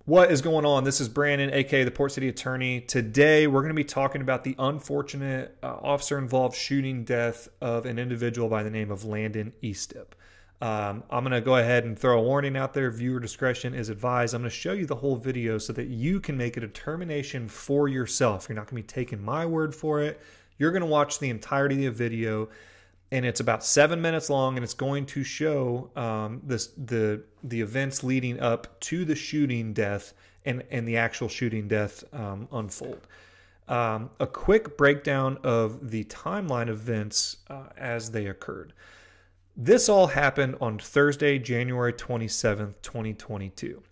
What is going on? This is Brandon, aka the Port City Attorney. Today, we're going to be talking about the unfortunate officer-involved shooting death of an individual by the name of Landon Eastep. I'm going to go ahead and throw a warning out there. Viewer discretion is advised. I'm going to show you the whole video so that you can make a determination for yourself. You're not going to be taking my word for it. You're going to watch the entirety of the video, and it's about 7 minutes long, and it's going to show the events leading up to the shooting death and the actual shooting death unfold. A quick breakdown of the timeline events as they occurred. This all happened on Thursday, January 27th, 2022.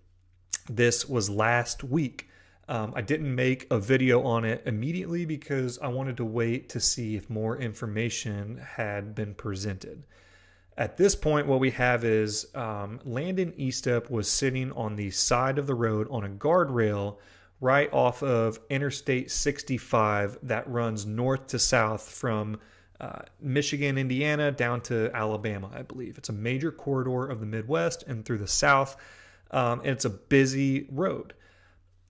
This was last week. I didn't make a video on it immediately because I wanted to wait to see if more information had been presented. At this point, what we have is Landon Eastep was sitting on the side of the road on a guardrail right off of Interstate 65 that runs north to south from Michigan, Indiana, down to Alabama, I believe. It's a major corridor of the Midwest and through the South, and it's a busy road.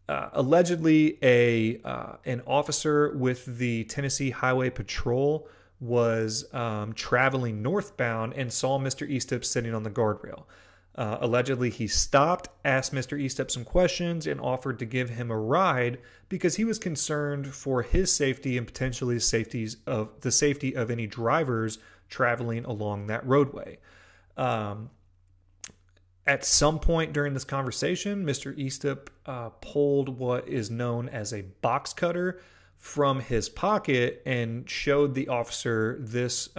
Allegedly, an officer with the Tennessee Highway Patrol was traveling northbound and saw Mr. Eastep sitting on the guardrail. Allegedly, he stopped, asked Mr. Eastep some questions, and offered to give him a ride because he was concerned for his safety and potentially the safety of any drivers traveling along that roadway. At some point during this conversation, Mr. Eastep pulled what is known as a box cutter from his pocket and showed the officer this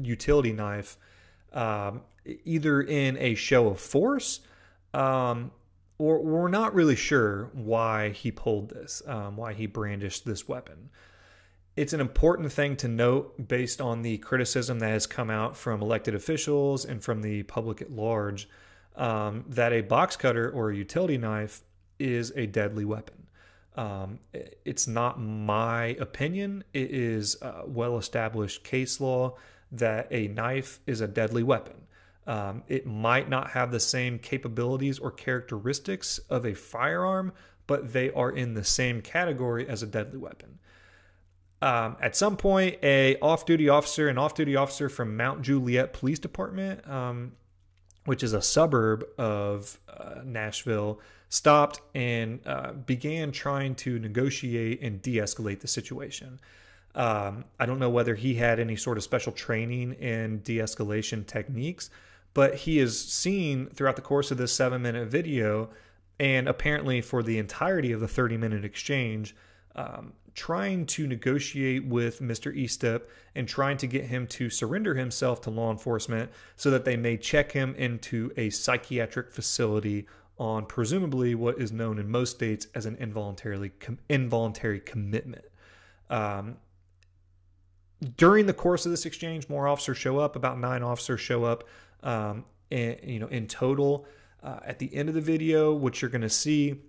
utility knife, either in a show of force, or we're not really sure why he pulled this, why he brandished this weapon. It's an important thing to note based on the criticism that has come out from elected officials and from the public at large, that a box cutter or a utility knife is a deadly weapon. It's not my opinion. It is well-established case law that a knife is a deadly weapon. It might not have the same capabilities or characteristics of a firearm, but they are in the same category as a deadly weapon. At some point, an off-duty officer from Mount Juliet Police Department, which is a suburb of Nashville, stopped and began trying to negotiate and de-escalate the situation. I don't know whether he had any sort of special training in de-escalation techniques, but he is seen throughout the course of this 7-minute video, and apparently for the entirety of the 30-minute exchange, trying to negotiate with Mr. Eastep and trying to get him to surrender himself to law enforcement so that they may check him into a psychiatric facility on presumably what is known in most states as an involuntary commitment. During the course of this exchange, more officers show up. About 9 officers show up, in total. At the end of the video, what you're going to see,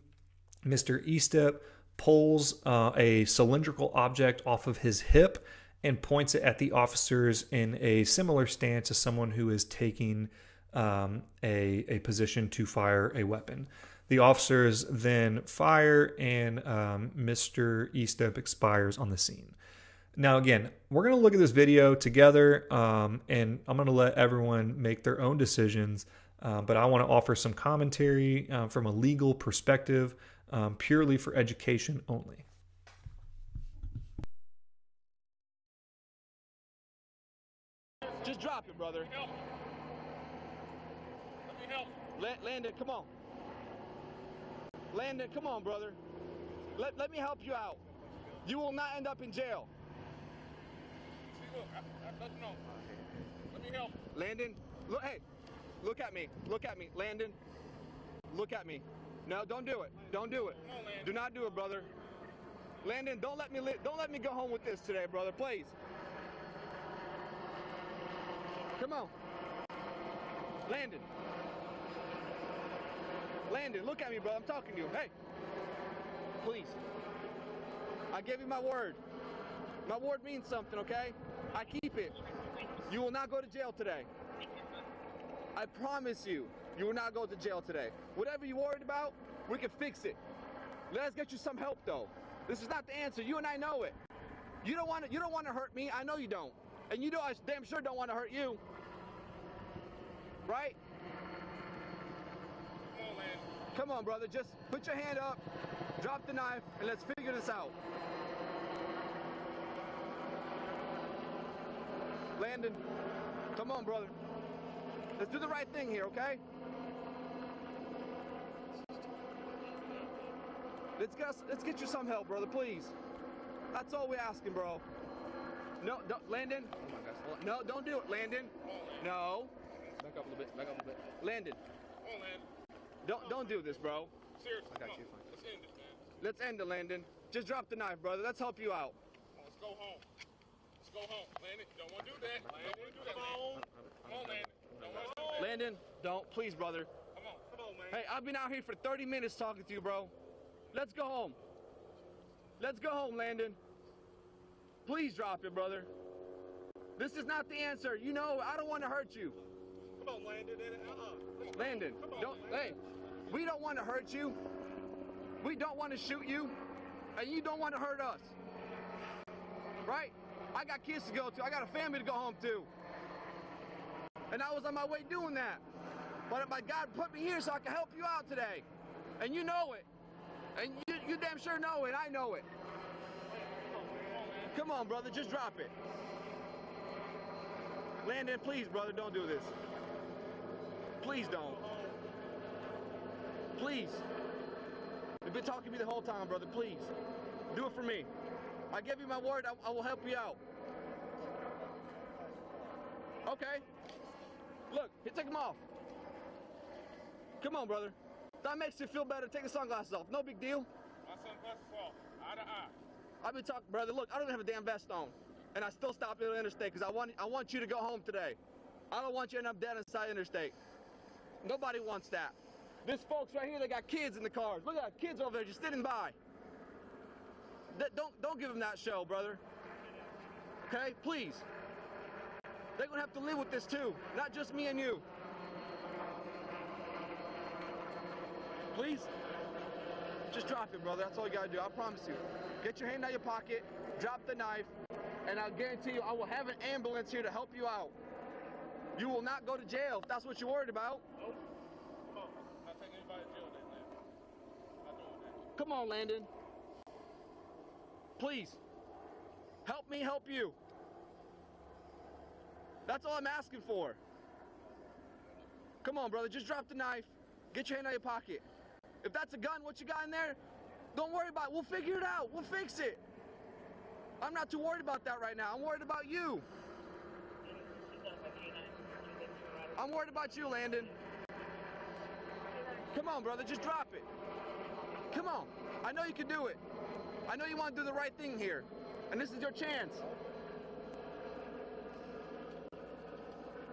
Mr. Eastep pulls a cylindrical object off of his hip and points it at the officers in a similar stance as someone who is taking a position to fire a weapon. The officers then fire, and Mr. Eastep expires on the scene. Now, again, we're going to look at this video together, and I'm going to let everyone make their own decisions, but I want to offer some commentary from a legal perspective, purely for education only. Just drop it, brother. Let me help. Landon, come on. Landon, come on, brother. Let me help you out. You will not end up in jail. See, look, I touched no. Let me help. Landon, look, hey, look at me. Look at me, Landon. Look at me. No, don't do it. Don't do it. Come on, Landon. Do not do it, brother. Landon, don't let me go home with this today, brother, please. Come on. Landon. Landon, look at me, brother. I'm talking to you. Hey. Please. I gave you my word. My word means something, okay? I keep it. You will not go to jail today. I promise you. You will not go to jail today. Whatever you're worried about, we can fix it. Let's get you some help, though. This is not the answer. You and I know it. You don't want to hurt me. I know you don't. And you know I damn sure don't want to hurt you. Right? Come on, man. Come on, brother. Just put your hand up, drop the knife, and let's figure this out. Landon, come on, brother. Let's do the right thing here, okay? Let's get you some help, brother, please. That's all we're asking, bro. No, don't, Landon. Oh my gosh. No, don't do it, Landon. No. Back up a little bit. Back up a little bit. Landon. Come on, man. Don't do this, bro. Seriously. I got come you. on. Let's end it, man. Let's end it, Landon. Just drop the knife, brother. Let's help you out. Let's go home. Let's go home. Landon, don't want to do that. Landon, don't want to do that. Come on. Come on, Landon. Don't want to do that. Landon, don't. Please, brother. Come on, man. Hey, I've been out here for 30 minutes talking to you, bro. Let's go home. Let's go home, Landon. Please drop it, brother. This is not the answer. You know, I don't want to hurt you. Come on, Landon. Come on. Landon, Come on, don't. Landon. Hey, we don't want to hurt you. We don't want to shoot you, and you don't want to hurt us. Right? I got kids to go to. I got a family to go home to. And I was on my way doing that. But my God put me here so I can help you out today. And you know it. And you damn sure know it. I know it. Come on, brother. Just drop it. Landon, please, brother, don't do this. Please don't. Please. You've been talking to me the whole time, brother. Please. Do it for me. I give you my word, I will help you out. Okay. Look, here, take them off. Come on, brother. That makes you feel better. Take the sunglasses off. No big deal. My sunglasses off. Eye to eye. I've been talking, brother. Look, I don't even have a damn vest on. And I still stopped at the interstate because I want you to go home today. I don't want you to end up dead inside interstate. Nobody wants that. This folks right here, they got kids in the cars. Look at that, kids over there just sitting by. Don't give them that show, brother. Okay, please. They're gonna have to live with this too, not just me and you. Please, just drop it, brother. That's all you gotta do. I promise you. Get your hand out of your pocket, drop the knife, and I'll guarantee you I will have an ambulance here to help you out. You will not go to jail if that's what you're worried about. Nope. Come on. I'm not taking anybody to jail then, Landon. Not doing that. Come on, Landon. Please. Help me help you. That's all I'm asking for. Come on, brother. Just drop the knife. Get your hand out of your pocket. If that's a gun, what you got in there, don't worry about it. We'll figure it out. We'll fix it. I'm not too worried about that right now. I'm worried about you. I'm worried about you, Landon. Come on, brother. Just drop it. Come on. I know you can do it. I know you want to do the right thing here. And this is your chance.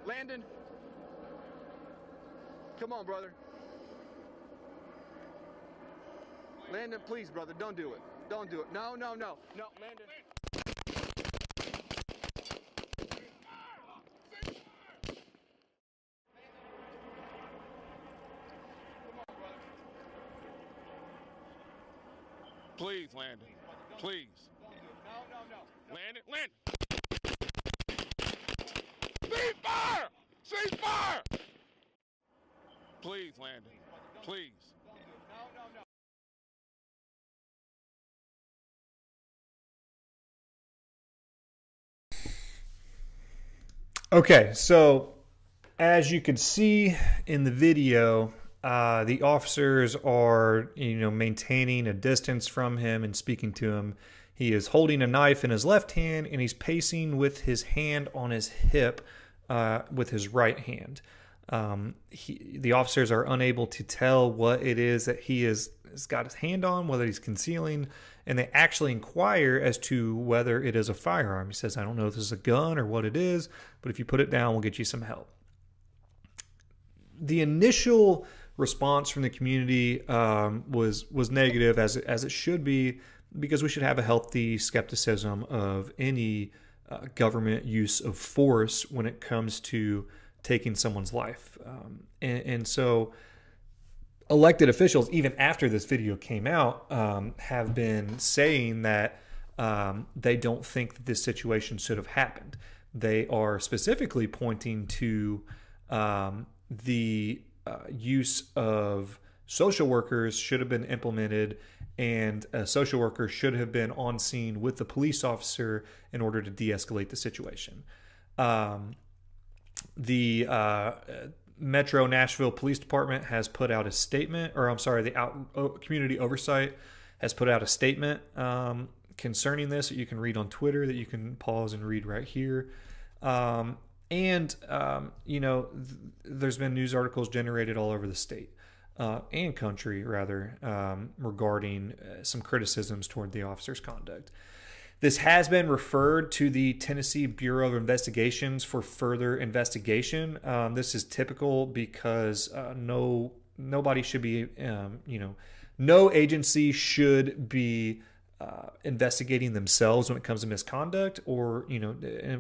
Landon. Come on, brother. Landon, please, brother. Don't do it. Don't do it. No, no, no. No, Landon. Please, Landon. Please. No. Landon. Cease fire! Cease fire! Please, Landon. Please. No. Okay, so as you can see in the video, the officers are, maintaining a distance from him and speaking to him. He is holding a knife in his left hand, and he's pacing with his hand on his hip with his right hand. The officers are unable to tell what it is that he has got his hand on, whether he's concealing, and they actually inquire as to whether it is a firearm. He says, I don't know if this is a gun or what it is, but if you put it down, we'll get you some help. The initial response from the community was negative, as it should be, because we should have a healthy skepticism of any government use of force when it comes to taking someone's life. And so elected officials, even after this video came out, have been saying that they don't think that this situation should have happened. They are specifically pointing to the use of social workers should have been implemented, and a social worker should have been on scene with the police officer in order to de-escalate the situation. The Metro Nashville Police Department has put out a statement, or I'm sorry, the Community Oversight has put out a statement concerning this that you can read on Twitter, that you can pause and read right here. There's been news articles generated all over the state and country, rather, regarding some criticisms toward the officer's conduct. This has been referred to the Tennessee Bureau of Investigations for further investigation. This is typical because nobody should be, no agency should be investigating themselves when it comes to misconduct or, in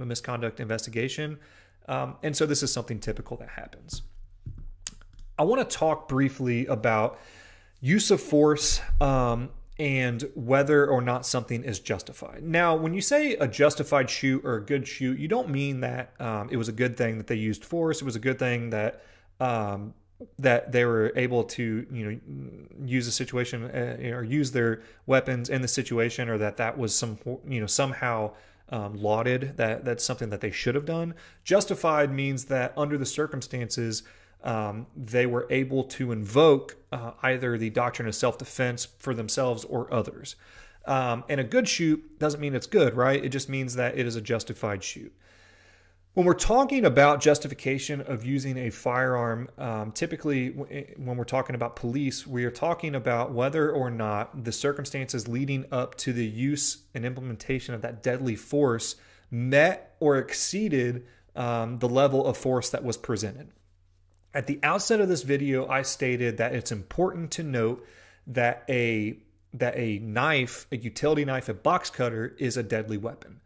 a misconduct investigation. And so this is something typical that happens. I want to talk briefly about use of force and whether or not something is justified. Now, when you say a justified shoot or a good shoot, you don't mean that it was a good thing that they used force. It was a good thing that that they were able to, use the situation or use their weapons in the situation, or that was somehow lauded. That's something that they should have done. Justified means that under the circumstances, they were able to invoke either the doctrine of self-defense for themselves or others. And a good shoot doesn't mean it's good, right? It just means that it is a justified shoot. When we're talking about justification of using a firearm, typically when we're talking about police, we are talking about whether or not the circumstances leading up to the use and implementation of that deadly force met or exceeded the level of force that was presented. At the outset of this video, I stated that it's important to note that a knife, a utility knife, a box cutter, is a deadly weapon.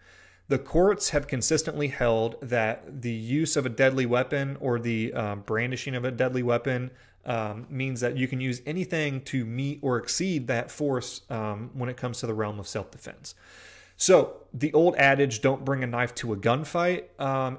The courts have consistently held that the use of a deadly weapon or the brandishing of a deadly weapon means that you can use anything to meet or exceed that force when it comes to the realm of self-defense. So the old adage, don't bring a knife to a gunfight.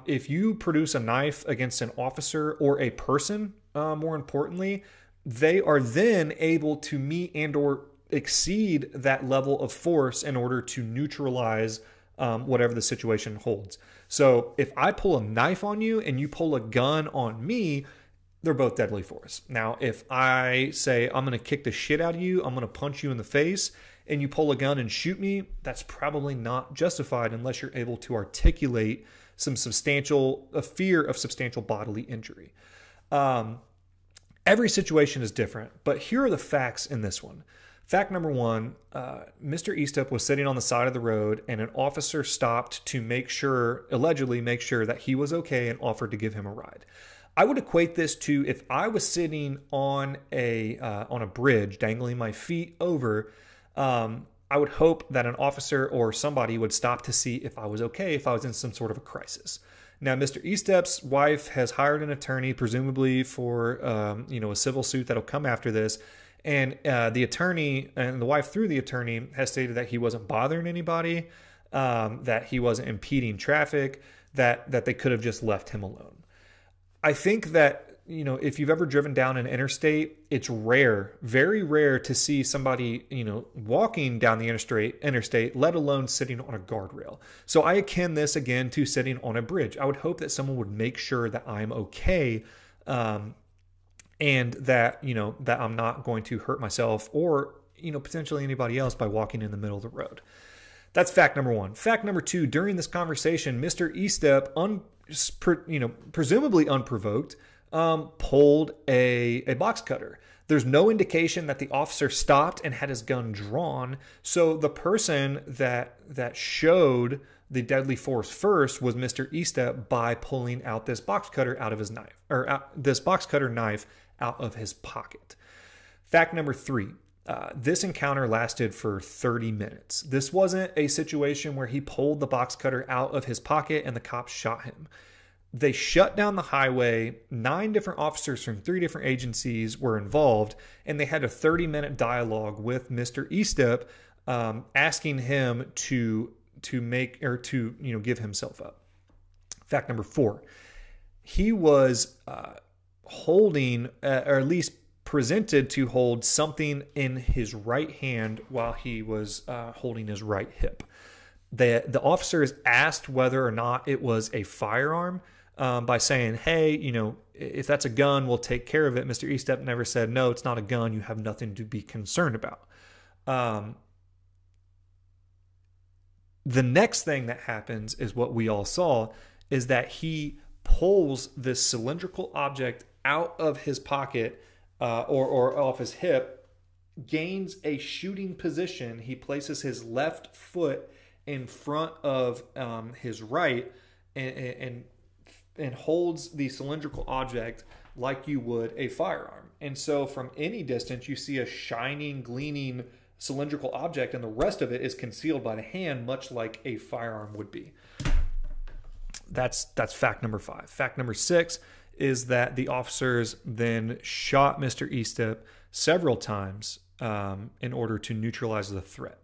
If you produce a knife against an officer or a person, more importantly, they are then able to meet and or exceed that level of force in order to neutralize whatever the situation holds. So if I pull a knife on you and you pull a gun on me, they're both deadly force. Now, if I say, I'm going to kick the shit out of you, I'm going to punch you in the face, and you pull a gun and shoot me, that's probably not justified unless you're able to articulate a fear of substantial bodily injury. Every situation is different, but here are the facts in this one. Fact number one, Mr. Eastup was sitting on the side of the road, and an officer stopped to allegedly make sure that he was okay, and offered to give him a ride. I would equate this to if I was sitting on a bridge, dangling my feet over. I would hope that an officer or somebody would stop to see if I was okay, if I was in some sort of a crisis. Now, Mr. Eastup's wife has hired an attorney, presumably for a civil suit that'll come after this. And the attorney and the wife through the attorney has stated that he wasn't bothering anybody, that he wasn't impeding traffic, that they could have just left him alone. I think that, if you've ever driven down an interstate, it's rare, very rare to see somebody, walking down the interstate, let alone sitting on a guardrail. So I akin this again to sitting on a bridge. I would hope that someone would make sure that I'm okay, and that, that I'm not going to hurt myself or, potentially anybody else by walking in the middle of the road. That's fact number one. Fact number two, during this conversation, Mr. Eastup, presumably unprovoked, pulled a box cutter. There's no indication that the officer stopped and had his gun drawn. So the person that showed the deadly force first was Mr. Eastup by pulling out this box cutter out of his knife, this box cutter knife out of his pocket. Fact number three, this encounter lasted for 30 minutes. This wasn't a situation where he pulled the box cutter out of his pocket and the cops shot him. They shut down the highway. 9 different officers from 3 different agencies were involved, and they had a 30-minute dialogue with Mr. Estep, asking him to make, or to, give himself up. Fact number 4, he was holding, or at least presented to hold something in his right hand while he was holding his right hip. The officers asked whether or not it was a firearm, by saying, hey, if that's a gun, we'll take care of it. Mr. Estep never said, no, it's not a gun. You have nothing to be concerned about. The next thing that happens is what we all saw, is that he pulls this cylindrical object out of his pocket, or off his hip, gains a shooting position. He places his left foot in front of his right, and holds the cylindrical object like you would a firearm. And so from any distance, you see a shining, gleaming cylindrical object, and the rest of it is concealed by the hand, much like a firearm would be. That's fact number 5. Fact number 6 is that the officers then shot Mr. Estep several times in order to neutralize the threat.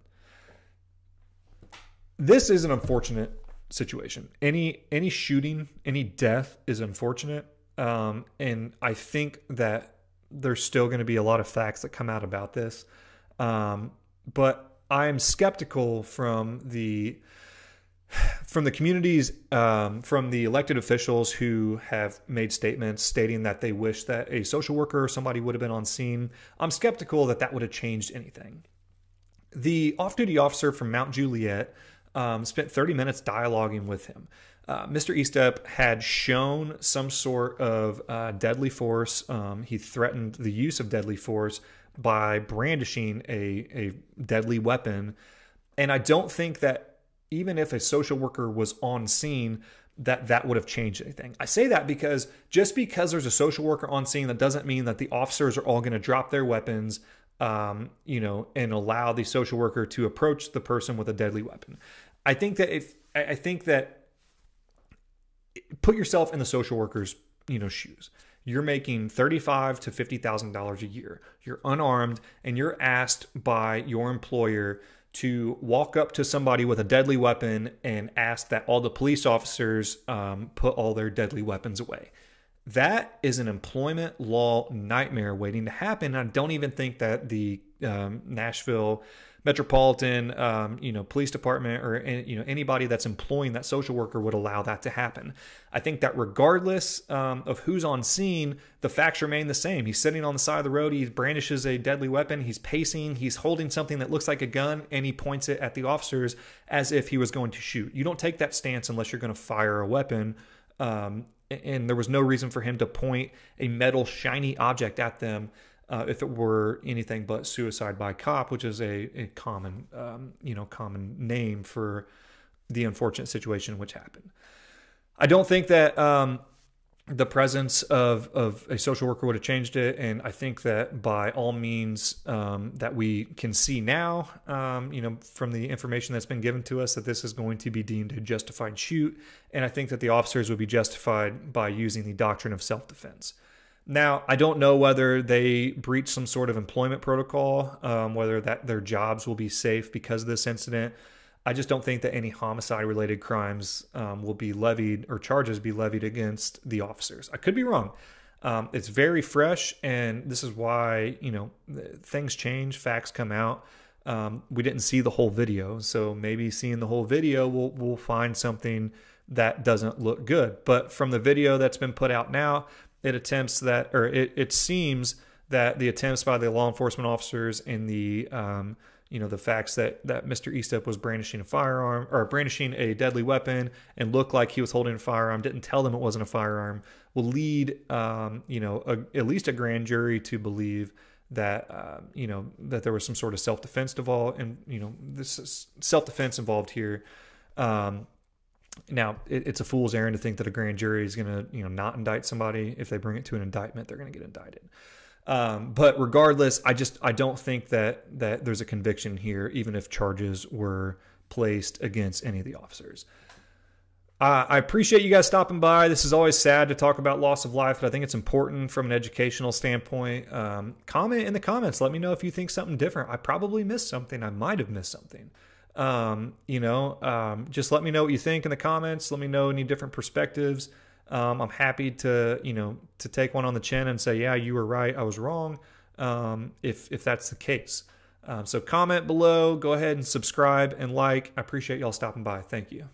This is an unfortunate situation. Any shooting, any death is unfortunate, and I think that there's still going to be a lot of facts that come out about this, but I'm skeptical from the communities, from the elected officials who have made statements stating that they wish that a social worker or somebody would have been on scene. I'm skeptical that would have changed anything. The off-duty officer from Mount Juliet spent 30 minutes dialoguing with him. Mr. Estep had shown some sort of deadly force. He threatened the use of deadly force by brandishing a deadly weapon. And I don't think that even if a social worker was on scene, that would have changed anything. I say that because just because there's a social worker on scene, that doesn't mean that the officers are all going to drop their weapons, and allow the social worker to approach the person with a deadly weapon. I think that put yourself in the social worker's, shoes. You're making $35,000 to $50,000 a year. You're unarmed, and you're asked by your employer to walk up to somebody with a deadly weapon and ask that all the police officers put all their deadly weapons away. That is an employment law nightmare waiting to happen. I don't even think that the Nashville Metropolitan, police department, or anybody that's employing that social worker would allow that to happen. I think that regardless of who's on scene, the facts remain the same. He's sitting on the side of the road. He brandishes a deadly weapon. He's pacing. He's holding something that looks like a gun, and he points it at the officers as if he was going to shoot. You don't take that stance unless you're going to fire a weapon. And there was no reason for him to point a metal shiny object at them if it were anything but suicide by cop, which is a common name for the unfortunate situation which happened. I don't think that the presence of a social worker would have changed it, and I think that by all means that we can see now, from the information that's been given to us, that this is going to be deemed a justified shoot, and I think that the officers would be justified by using the doctrine of self-defense. Now, I don't know whether they breached some sort of employment protocol, whether that their jobs will be safe because of this incident. I just don't think that any homicide-related crimes will be levied, or charges be levied against the officers. I could be wrong. It's very fresh, and this is why, things change, facts come out. We didn't see the whole video, so maybe seeing the whole video, we'll find something that doesn't look good. But from the video that's been put out now, it seems that the attempts by the law enforcement officers and the facts that Mr. Estep was brandishing a firearm, or brandishing a deadly weapon, and looked like he was holding a firearm, didn't tell them it wasn't a firearm, will lead, at least a grand jury to believe that, that there was some sort of self-defense involved, and, this is self-defense involved here. Now, it's a fool's errand to think that a grand jury is going to, not indict somebody. If they bring it to an indictment, they're going to get indicted. But regardless, I don't think that there's a conviction here, even if charges were placed against any of the officers. I appreciate you guys stopping by. This is always sad to talk about loss of life, but I think it's important from an educational standpoint. Comment in the comments. Let me know if you think something different. I probably missed something. I might have missed something. Just let me know what you think in the comments. Let me know any different perspectives. I'm happy to, to take one on the chin and say, yeah, you were right, I was wrong. If that's the case. So comment below, go ahead and subscribe and like. I appreciate y'all stopping by. Thank you.